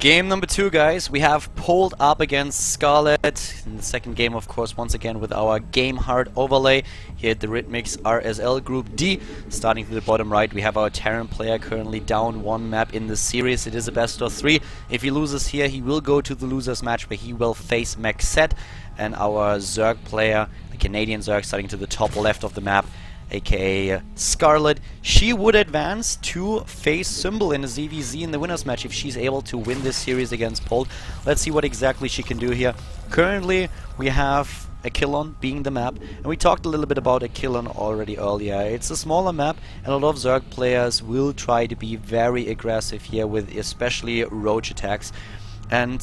Game number 2, guys. We have Polt up against Scarlett in the second game, of course, once again with our game hard overlay here at the Ritmix RSL Group D. Starting to the bottom right, we have our Terran player currently down one map in the series. It is a best of 3. If he loses here, he will go to the losers match where he will face Maxet, and our Zerg player, the Canadian Zerg, starting to the top left of the map, aka Scarlett. She would advance to face Symbol in a ZVZ in the winners match if she's able to win this series against Polt. Let's see what exactly she can do here. Currently we have Khaldor being the map, and we talked a little bit about Khaldor already earlier. It's a smaller map, and a lot of Zerg players will try to be very aggressive here with especially roach attacks. And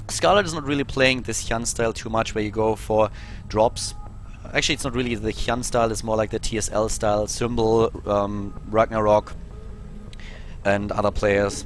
Scarlett is not really playing this Hyun style too much, where you go for drops. Actually, it's not really the Hyun style, it's more like the TSL style. Symbol, Ragnarok, and other players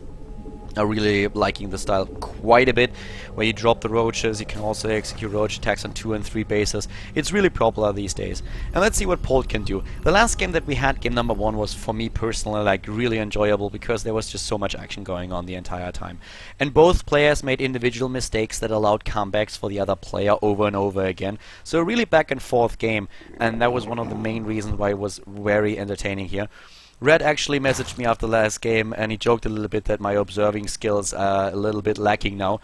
are really liking the style quite a bit, where you drop the roaches. You can also execute roach attacks on 2 and 3 bases. It's really popular these days. And let's see what Polt can do. The last game that we had, game number 1, was for me personally like really enjoyable because there was just so much action going on the entire time. And both players made individual mistakes that allowed comebacks for the other player over and over again. So a really back and forth game, and that was one of the main reasons why it was very entertaining here. Red actually messaged me after the last game, and he joked a little bit that my observing skills are a little bit lacking now,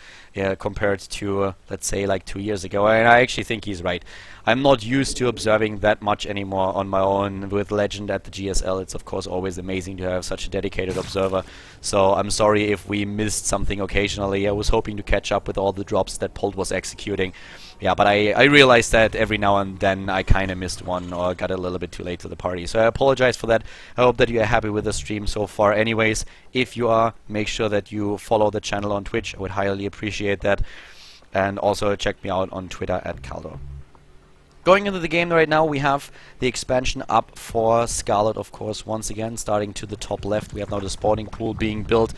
compared to, let's say, like 2 years ago. And I actually think he's right. I'm not used to observing that much anymore on my own with Legend at the GSL. It's of course always amazing to have such a dedicated observer. So I'm sorry if we missed something occasionally. I was hoping to catch up with all the drops that Polt was executing. Yeah, but I realized that every now and then I kind of missed one or got a little bit too late to the party. So I apologize for that. I hope that you are happy with the stream so far. Anyways, if you are, make sure that you follow the channel on Twitch. I would highly appreciate that. And also check me out on Twitter at Khaldor. Going into the game right now, we have the expansion up for Scarlett, of course, once again. Starting to the top left, we have now the spawning pool being built.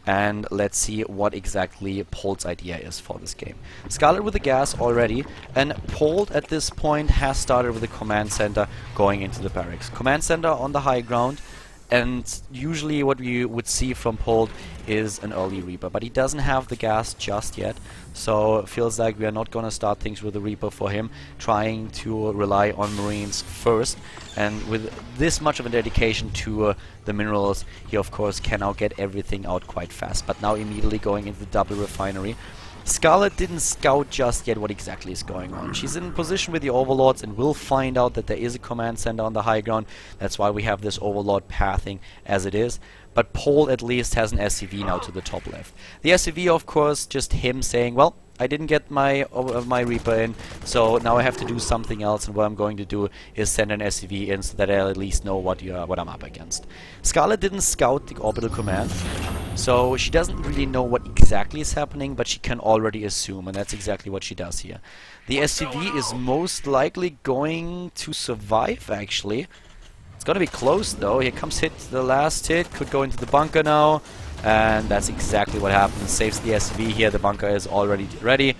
And let's see what exactly Polt's idea is for this game. Scarlett with the gas already, and Polt at this point has started with the command center going into the barracks. Command center on the high ground, and usually what we would see from Polt is an early Reaper, but he doesn't have the gas just yet, so it feels like we are not gonna start things with the Reaper for him, trying to rely on Marines first. And with this much of a dedication to the minerals, he of course can now get everything out quite fast. But now immediately going into the double refinery. Scarlett didn't scout just yet what exactly is going on. She's in position with the Overlords and will find out that there is a command center on the high ground. That's why we have this Overlord pathing as it is. But Polt at least has an SCV now to the top left. The SCV, of course, just him saying, well, I didn't get my Reaper in, so now I have to do something else, and what I'm going to do is send an SCV in so that I'll at least know what I'm up against. Scarlett didn't scout the orbital command, so she doesn't really know what exactly is happening, but she can already assume, and that's exactly what she does here. The SCV is most likely going to survive, actually. It's gonna be close, though. Here comes the last hit, could go into the bunker now. And that's exactly what happens. Saves the SCV here. The bunker is already ready.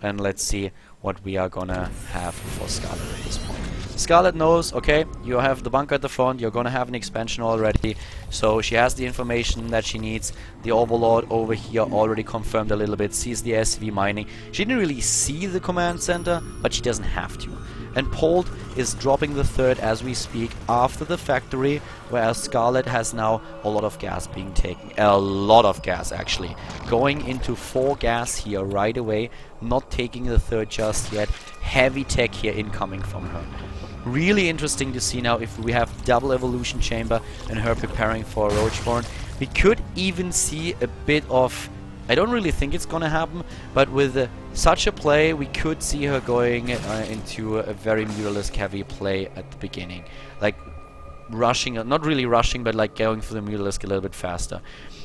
And let's see what we are gonna have for Scarlett at this point. Scarlett knows, okay, you have the bunker at the front, you're gonna have an expansion already. So she has the information that she needs. The Overlord over here already confirmed a little bit, sees the SCV mining. She didn't really see the command center, but she doesn't have to. And Polt is dropping the third as we speak after the factory, whereas Scarlett has now a lot of gas being taken. A lot of gas, actually. Going into 4 gas here right away, not taking the third just yet. Heavy tech here incoming from her. Really interesting to see now if we have double evolution chamber and her preparing for a Roachborn. We could even see a bit of... I don't really think it's gonna happen, but with such a play, we could see her going into a very Mutalisk heavy play at the beginning. Like rushing, not really rushing, but like going for the Mutalisk a little bit faster.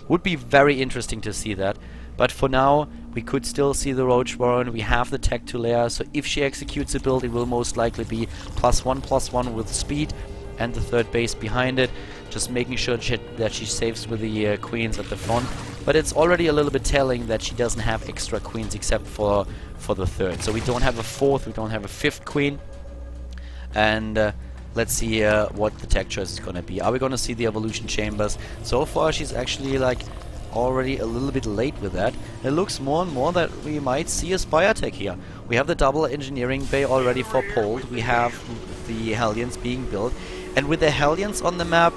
Would be very interesting to see that. But for now, we could still see the Roachborn. We have the tech to layer, so if she executes a build, it will most likely be +1/+1 with speed. And the third base behind it, just making sure that she saves with the queens at the front. But it's already a little bit telling that she doesn't have extra queens except for the third. So we don't have a fourth, we don't have a fifth queen. And let's see what the tech choice is going to be. Are we going to see the evolution chambers? So far she's actually like already a little bit late with that. It looks more and more that we might see a spy attack here. We have the double engineering bay already for Polt. We have the Hellions being built. And with the Hellions on the map,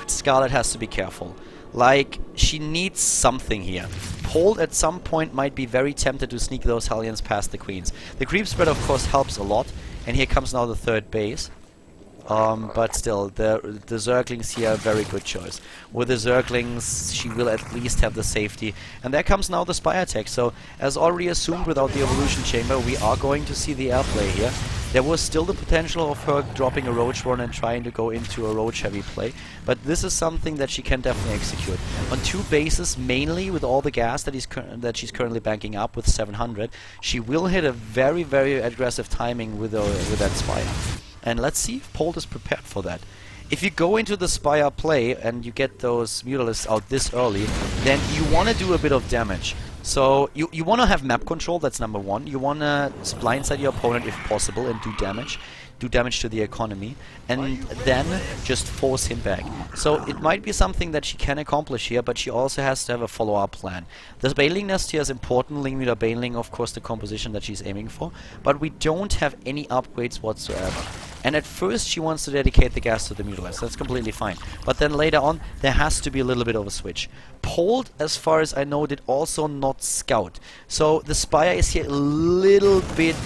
Scarlett has to be careful. Like, she needs something here. Polt at some point might be very tempted to sneak those Hellions past the Queens. The creep spread, of course, helps a lot. And here comes now the third base. But still, the Zerglings here, very good choice. With the Zerglings, she will at least have the safety. And there comes now the spy attack. So, as already assumed without the evolution chamber, we are going to see the airplay here. There was still the potential of her dropping a Roach Warren and trying to go into a Roach heavy play. But this is something that she can definitely execute. On 2 bases, mainly with all the gas that she's currently banking up with 700, she will hit a very, very aggressive timing with that Spire. And let's see if Polt is prepared for that. If you go into the Spire play and you get those Mutalisks out this early, then you want to do a bit of damage. So you want to have map control, that's number one. You want to blindside your opponent if possible and do damage. Do damage to the economy. And then just force him back. So it might be something that she can accomplish here, but she also has to have a follow-up plan. The Baneling Nest here is important. Limiter Baneling, of course, the composition that she's aiming for. But we don't have any upgrades whatsoever. And at first she wants to dedicate the gas to the Mutalisks. That's completely fine. But then later on, there has to be a little bit of a switch. Polt, as far as I know, did also not scout. So the Spire is here a little bit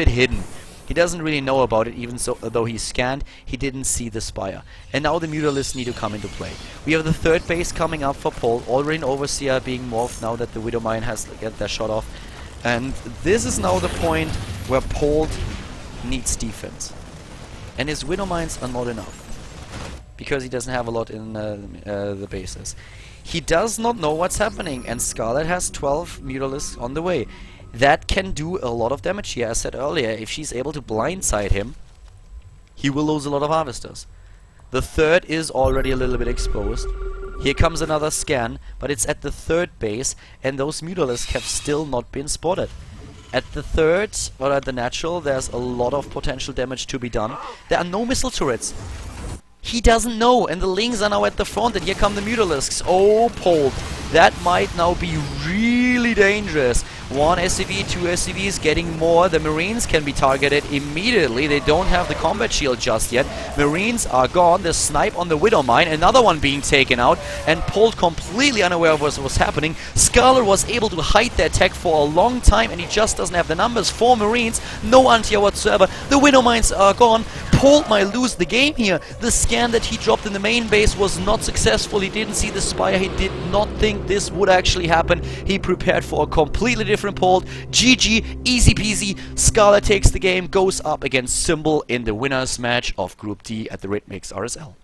hidden. He doesn't really know about it, even so, though he scanned, he didn't see the Spire. And now the Mutalisks need to come into play. We have the third base coming up for Polt, already an Overseer being morphed now that the Widowmine has get their shot off. And this is now the point where Polt needs defense. And his Widowmines are not enough, because he doesn't have a lot in the bases. He does not know what's happening, and Scarlett has 12 Mutalisks on the way. That can do a lot of damage here. As I said earlier, if she's able to blindside him, he will lose a lot of Harvesters. The third is already a little bit exposed. Here comes another scan, but it's at the third base, and those Mutalisks have still not been spotted. At the third, or at the natural, there's a lot of potential damage to be done. There are no missile turrets. He doesn't know, and the Lings are now at the front, and here come the Mutalisks. Oh, Polt. That might now be really dangerous. 1 SCV, 2 SCVs, getting more. The Marines can be targeted immediately. They don't have the combat shield just yet. Marines are gone. The snipe on the Widowmine. Another one being taken out. And Polt completely unaware of what was happening. Scarlett was able to hide their tech for a long time, and he just doesn't have the numbers. 4 Marines, no anti-air whatsoever. The Widowmines are gone. Polt might lose the game here. The scan that he dropped in the main base was not successful. He didn't see the Spire. He did not think this would actually happen. He prepared for a completely different Polt. GG, easy peasy. Scarlett takes the game, goes up against Symbol in the winners match of Group D at the Ritmix RSL.